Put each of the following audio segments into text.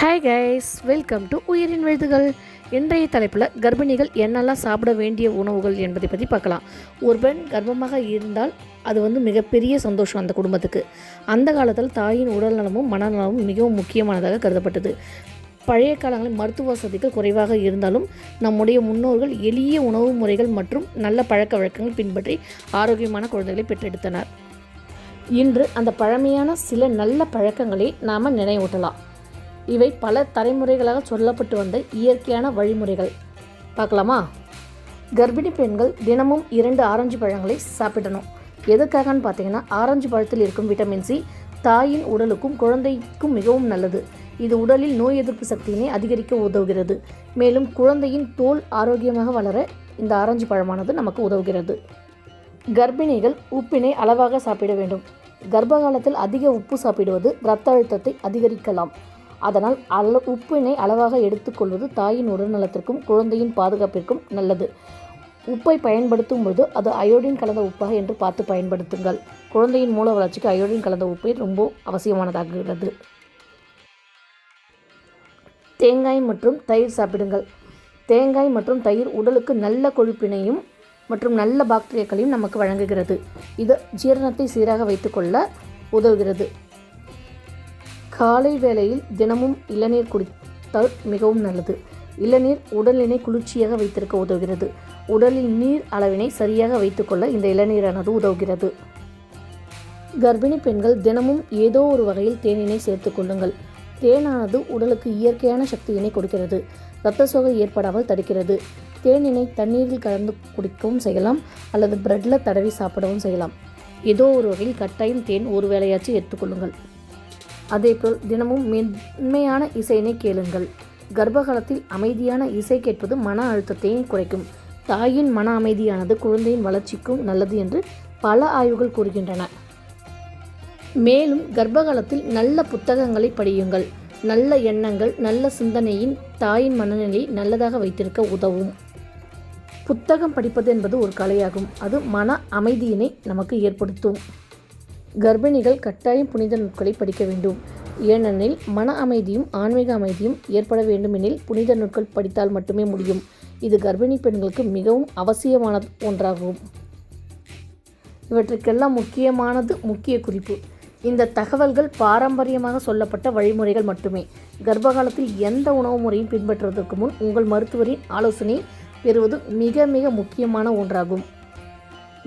Hi guys, welcome to உயிரின் விழுதுகள். இன்றைய தலைப்பில் கர்ப்பிணிகள் என்னெல்லாம் சாப்பிட வேண்டிய உணவுகள் என்பதை பற்றி பார்க்கலாம். ஒரு பெண் கர்ப்பமாக இருந்தால் அது மிகப்பெரிய சந்தோஷம் அந்த குடும்பத்துக்கு. அந்த காலத்தில் தாயின் உடல் நலமும் மனநலமும் மிகவும் முக்கியமானதாக கருதப்பட்டது. பழைய காலங்களில் மருத்துவ வசதிகள் குறைவாக இருந்தாலும் நம்முடைய முன்னோர்கள் எளிய உணவு முறைகள் மற்றும் நல்ல பழக்க வழக்கங்கள் பின்பற்றி ஆரோக்கியமான குழந்தைகளை பெற்றெடுத்தனர். இன்று அந்த பழமையான சில நல்ல பழக்கங்களை நாம் நினைவூட்டலாம். இவை பல தலைமுறைகளாக சொல்லப்பட்டு வந்த இயற்கையான வழிமுறைகள். பார்க்கலாமா? கர்ப்பிணி பெண்கள் தினமும் 2 ஆரஞ்சு பழங்களை சாப்பிடணும். எதுக்காகன்னு பார்த்தீங்கன்னா, ஆரஞ்சு பழத்தில் இருக்கும் விட்டமின் சி தாயின் உடலுக்கும் குழந்தைக்கும் மிகவும் நல்லது. இது உடலில் நோய் எதிர்ப்பு சக்தியினை அதிகரிக்க உதவுகிறது. மேலும் குழந்தையின் தோல் ஆரோக்கியமாக வளர இந்த ஆரஞ்சு பழமானது நமக்கு உதவுகிறது. கர்ப்பிணிகள் உப்பினை அளவாக சாப்பிட வேண்டும். கர்ப்ப காலத்தில் அதிக உப்பு சாப்பிடுவது இரத்த அழுத்தத்தை அதிகரிக்கலாம். அதனால் உப்பினை அளவாக எடுத்துக்கொள்வது தாயின் உடல்நலத்திற்கும் குழந்தையின் பாதுகாப்பிற்கும் நல்லது. உப்பை பயன்படுத்தும் போது அது அயோடின் கலந்த உப்பாக என்று பார்த்து பயன்படுத்துங்கள். குழந்தையின் மூல வளர்ச்சிக்கு அயோடின் கலந்த உப்பை ரொம்ப அவசியமானதாகிறது. தேங்காய் மற்றும் தயிர் சாப்பிடுங்கள். தேங்காய் மற்றும் தயிர் உடலுக்கு நல்ல கொழுப்பினையும் மற்றும் நல்ல பாக்டீரியாக்களையும் நமக்கு வழங்குகிறது. இது ஜீரணத்தை சீராக வைத்துக்கொள்ள உதவுகிறது. காலை வேளையில் தினமும் இளநீர் குடித்தால் மிகவும் நல்லது. இளநீர் உடலினை குளிர்ச்சியாக வைத்திருக்க உதவுகிறது. உடலில் நீர் அளவினை சரியாக வைத்துக்கொள்ள இந்த இளநீரானது உதவுகிறது. கர்ப்பிணி பெண்கள் தினமும் ஏதோ ஒரு வகையில் தேனினை சேர்த்து கொள்ளுங்கள். தேனானது உடலுக்கு இயற்கையான சக்தியினை கொடுக்கிறது. இரத்த சோகை ஏற்படாமல் தடுக்கிறது. தேனினை தண்ணீரில் கலந்து குடிக்கவும் செய்யலாம், அல்லது பிரெட்டில் தடவி சாப்பிடவும் செய்யலாம். ஏதோ ஒரு வகையில் கட்டாயம் தேன் ஒரு வேளையாச்சு எடுத்துக்கொள்ளுங்கள். அதேபோல் தினமும் மென்மையான இசையினை கேளுங்கள். கர்ப்பகாலத்தில் அமைதியான இசை கேட்பது மன அழுத்தத்தையும் குறைக்கும். தாயின் மன அமைதியானது குழந்தையின் வளர்ச்சிக்கும் நல்லது என்று பல ஆய்வுகள் கூறுகின்றன. மேலும் கர்ப்பகாலத்தில் நல்ல புத்தகங்களை படியுங்கள். நல்ல எண்ணங்கள், நல்ல சிந்தனையின் தாயின் மனநிலையை நல்லதாக வைத்திருக்க உதவும். புத்தகம் படிப்பது என்பது ஒரு கலையாகும். அது மன அமைதியினை நமக்கு ஏற்படுத்தும். கர்ப்பிணிகள் கட்டாயம் புனித நூல்களை படிக்க வேண்டும். ஏனெனில் மன அமைதியும் ஆன்மீக அமைதியும் ஏற்பட வேண்டுமெனில் புனித நூல்கள் படித்தால் மட்டுமே முடியும். இது கர்ப்பிணி பெண்களுக்கு மிகவும் அவசியமான ஒன்றாகும். இவற்றுக்கெல்லாம் முக்கிய குறிப்பு: இந்த தகவல்கள் பாரம்பரியமாக சொல்லப்பட்ட வழிமுறைகள் மட்டுமே. கர்ப்ப காலத்தில் எந்த உணவு முறையும் பின்பற்றுவதற்கு முன் உங்கள் மருத்துவரின் ஆலோசனை பெறுவது மிக மிக முக்கியமான ஒன்றாகும்.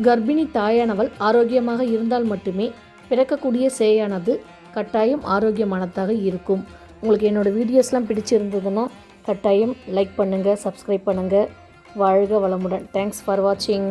கர்ப்பிணி தாயானவள் ஆரோக்கியமாக இருந்தால் மட்டுமே பிறக்கக்கூடிய சேயானது கட்டாயம் ஆரோக்கியமானதாக இருக்கும். உங்களுக்கு என்னோடய வீடியோஸ்லாம் பிடிச்சிருந்ததுன்னா கட்டாயம் லைக் பண்ணுங்கள், சப்ஸ்கிரைப் பண்ணுங்கள். வாழ்க வளமுடன். தேங்க்ஸ் ஃபார் வாட்சிங்.